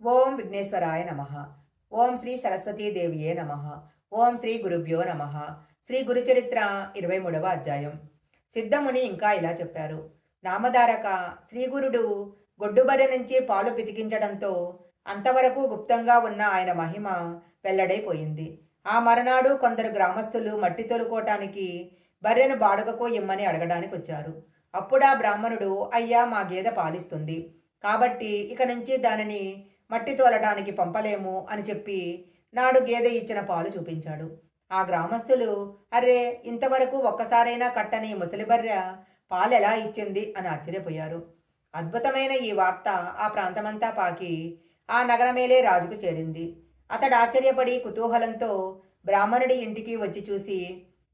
ఓం విఘ్నేశ్వరాయ నమ. ఓం శ్రీ సరస్వతీదేవియే నమ. ఓం శ్రీ గురుభ్యో నమ. శ్రీ గురుచరిత్ర 23వ అధ్యాయం. సిద్ధముని ఇంకా ఇలా చెప్పారు. నామధారక శ్రీగురుడు గొడ్డుబర్రె నుంచి పాలు పితికించడంతో అంతవరకు గుప్తంగా ఉన్న ఆయన మహిమ వెల్లడైపోయింది. ఆ మరునాడు కొందరు గ్రామస్తులు మట్టి తోలుకోవటానికి బర్రెను బాడుగకు ఇమ్మని అడగడానికి వచ్చారు. అప్పుడా బ్రాహ్మణుడు, అయ్యా, మా గేదె పాలిస్తుంది కాబట్టి ఇక నుంచి దానిని మట్టి తోలటానికి పంపలేము అని చెప్పి నాడు గేదె ఇచ్చిన పాలు చూపించాడు. ఆ గ్రామస్తులు, అరే, ఇంతవరకు ఒక్కసారైనా కట్టని ముసలిబర్రె పాలెలా ఇచ్చింది అని ఆశ్చర్యపోయారు. అద్భుతమైన ఈ వార్త ఆ ప్రాంతమంతా పాకి ఆ నగరమేలే రాజుకు చేరింది. అతడు ఆశ్చర్యపడి కుతూహలంతో బ్రాహ్మణుడి ఇంటికి వచ్చి చూసి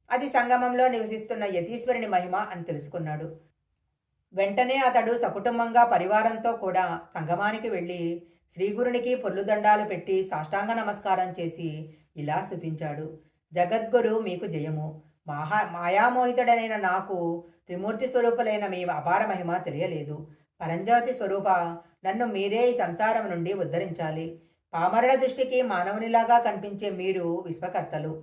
అది సంగమంలో నివసిస్తున్న యతీశ్వరుని మహిమ అని తెలుసుకున్నాడు. వెంటనే అతడు సకుటుంబంగా పరివారంతో కూడా సంగమానికి వెళ్ళి శ్రీగురునికి పొర్లుదండాలు పెట్టి సాష్టాంగ నమస్కారం చేసి ఇలా స్తుతించాడు. జగద్గురు మీకు జయము. మాయామోహితుడనైన నాకు త్రిమూర్తి స్వరూపులైన మీ అపార మహిమ తెలియలేదు. పరంజ్యోతి స్వరూప, నన్ను మీరే ఈ సంసారం నుండి ఉద్ధరించాలి. పామరుల దృష్టికి మానవునిలాగా కనిపించే మీరు విశ్వకర్తలు.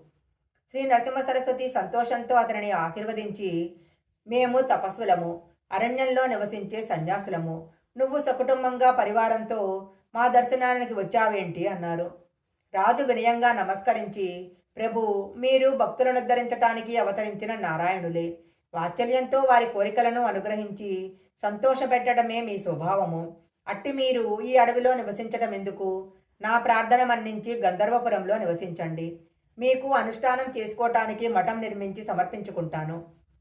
శ్రీ నరసింహ సరస్వతి సంతోషంతో అతనిని ఆశీర్వదించి, మేము తపస్సులము, అరణ్యంలో నివసించే సన్యాసులము. నువ్వు సకుటుంబంగా పరివారంతో మా దర్శనానికి వచ్చావేంటి అన్నారు. రాజు వినయంగా నమస్కరించి, ప్రభు, మీరు భక్తులను ఉద్ధరించటానికి అవతరించిన నారాయణులే. వాత్సల్యంతో వారి కోరికలను అనుగ్రహించి సంతోషపెట్టడమే మీ స్వభావము. అట్టి మీరు ఈ అడవిలో నివసించటం ఎందుకు? నా ప్రార్థన మన్నించి గంధర్వపురంలో నివసించండి. మీకు అనుష్ఠానం చేసుకోవటానికి మఠం నిర్మించి సమర్పించుకుంటాను.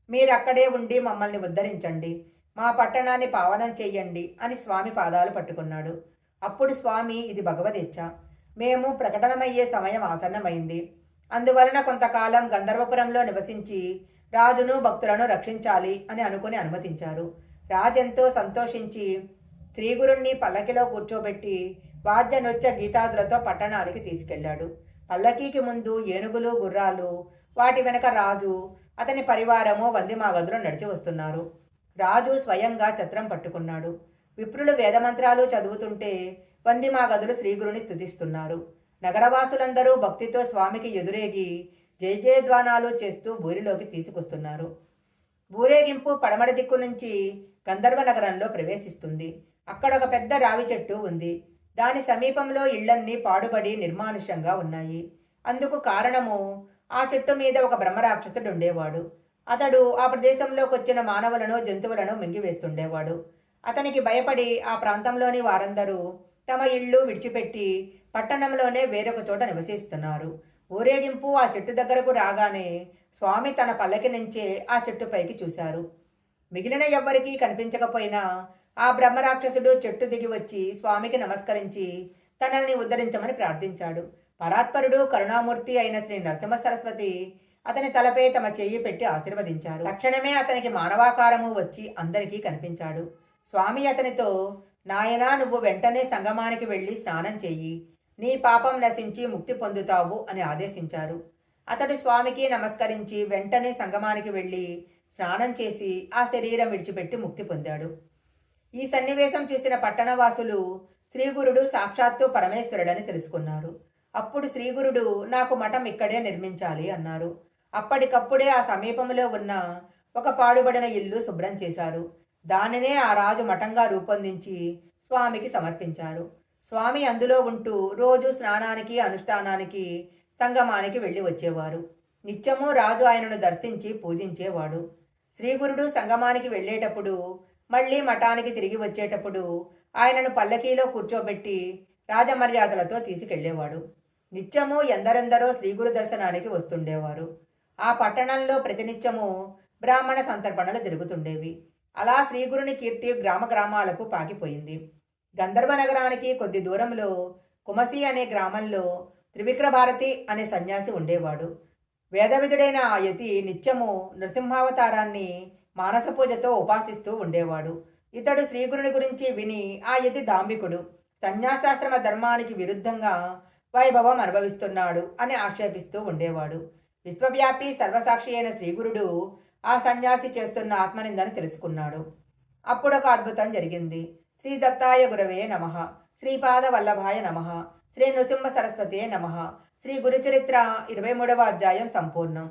మీరక్కడే ఉండి మమ్మల్ని ఉద్ధరించండి. మా పట్టణాన్ని పావనం చెయ్యండి అని స్వామి పాదాలు పట్టుకున్నాడు. అప్పుడు స్వామి, ఇది భగవదేచ్ఛ. మేము ప్రకటనమయ్యే సమయం ఆసన్నమైంది. అందువలన కొంతకాలం గంధర్వపురంలో నివసించి రాజును భక్తులను రక్షించాలి అని అనుకుని అనుమతించారు. రాజెంతో సంతోషించి శ్రీగురుణ్ణి పల్లకిలో కూర్చోబెట్టి వాద్య నృత్య గీతాదులతో పట్టణానికి తీసుకెళ్లాడు. పల్లకీకి ముందు ఏనుగులు, గుర్రాలు, వాటి వెనక రాజు, అతని పరివారము వందిమాగదులు నడిచి వస్తున్నారు. రాజు స్వయంగా ఛత్రం పట్టుకున్నాడు. విప్రులు వేదమంత్రాలు చదువుతుంటే వందిమాగదులు శ్రీగురుని స్తుతిస్తున్నారు. నగరవాసులందరూ భక్తితో స్వామికి ఎదురేగి జయజయధ్వానాలు చేస్తూ ఊరిలోకి తీసుకొస్తున్నారు. ఊరేగింపు పడమర దిక్కు నుంచి గంధర్వ నగరంలో ప్రవేశిస్తుంది. అక్కడ ఒక పెద్ద రావి చెట్టు ఉంది. దాని సమీపంలో ఇళ్లన్నీ పాడుబడి నిర్మానుష్యంగా ఉన్నాయి. అందుకు కారణము, ఆ చెట్టు మీద ఒక బ్రహ్మరాక్షసుడు ఉండేవాడు. అతడు ఆ ప్రదేశంలోకి వచ్చిన మానవులను, జంతువులను మింగివేస్తుండేవాడు. అతనికి భయపడి ఆ ప్రాంతంలోని వారందరూ తమ ఇళ్ళు విడిచిపెట్టి పట్టణంలోనే వేరొక చోట నివసిస్తున్నారు. ఊరేగింపు ఆ చెట్టు దగ్గరకు రాగానే స్వామి తన పల్లకి నుంచే ఆ చెట్టుపైకి చూశారు. మిగిలిన ఎవ్వరికీ కనిపించకపోయినా ఆ బ్రహ్మరాక్షసుడు చెట్టు దిగి వచ్చి స్వామికి నమస్కరించి తనల్ని ఉద్ధరించమని ప్రార్థించాడు. పరాత్పరుడు, కరుణామూర్తి అయిన శ్రీ నరసింహ సరస్వతి అతని తలపై తమ చెయ్యి పెట్టి ఆశీర్వదించారు. తక్షణమే అతనికి మానవాకారము వచ్చి అందరికీ కనిపించాడు. స్వామి అతనితో, నాయనా, నువ్వు వెంటనే సంగమానికి వెళ్ళి స్నానం చెయ్యి. నీ పాపం నశించి ముక్తి పొందుతావు అని ఆదేశించారు. అతడు స్వామికి నమస్కరించి వెంటనే సంగమానికి వెళ్ళి స్నానం చేసి ఆ శరీరం విడిచిపెట్టి ముక్తి పొందాడు. ఈ సన్నివేశం చూసిన పట్టణవాసులు శ్రీగురుడు సాక్షాత్తు పరమేశ్వరుడని తెలుసుకున్నారు. అప్పుడు శ్రీగురుడు, నాకు మఠం ఇక్కడే నిర్మించాలి అన్నారు. అప్పటికప్పుడే ఆ సమీపంలో ఉన్న ఒక పాడుబడిన ఇల్లు శుభ్రం చేశారు. దానినే ఆ రాజు మఠంగా రూపొందించి స్వామికి సమర్పించారు. స్వామి అందులో ఉంటూ రోజు స్నానానికి, అనుష్ఠానానికి సంగమానికి వెళ్ళి వచ్చేవారు. నిత్యము రాజు ఆయనను దర్శించి పూజించేవాడు. శ్రీగురుడు సంగమానికి వెళ్ళేటప్పుడు, మళ్ళీ మఠానికి తిరిగి వచ్చేటప్పుడు ఆయనను పల్లకీలో కూర్చోబెట్టి రాజమర్యాదలతో తీసుకెళ్లేవాడు. నిత్యము ఎందరెందరో శ్రీగురు దర్శనానికి వస్తుండేవారు. ఆ పట్టణంలో ప్రతినిత్యము బ్రాహ్మణ సంతర్పణలు జరుగుతుండేవి. అలా శ్రీగురుని కీర్తి గ్రామ గ్రామాలకు పాకిపోయింది. గంధర్వ నగరానికి కొద్ది దూరంలో కుమసి అనే గ్రామంలో త్రివిక్రభారతి అనే సన్యాసి ఉండేవాడు. వేదవిధుడైన ఆ యతి నిత్యము నృసింహావతారాన్ని మానస పూజతో ఉపాసిస్తూ ఉండేవాడు. ఇతడు శ్రీగురుని గురించి విని ఆ యతి దాంభికుడు, సన్యాసాశ్రమ ధర్మానికి విరుద్ధంగా వైభవం అనుభవిస్తున్నాడు అని ఆక్షేపిస్తూ ఉండేవాడు. విశ్వవ్యాపి సర్వసాక్షి అయిన శ్రీగురుడు ఆ సన్యాసి చేస్తున్న ఆత్మనిందని తెలుసుకున్నాడు. అప్పుడొక అద్భుతం జరిగింది. శ్రీ దత్తాయ గురవే నమః. శ్రీపాద వల్లభాయ నమ. శ్రీ నృసింహ సరస్వతే నమ. శ్రీ గురుచరిత్ర 23వ అధ్యాయం సంపూర్ణం.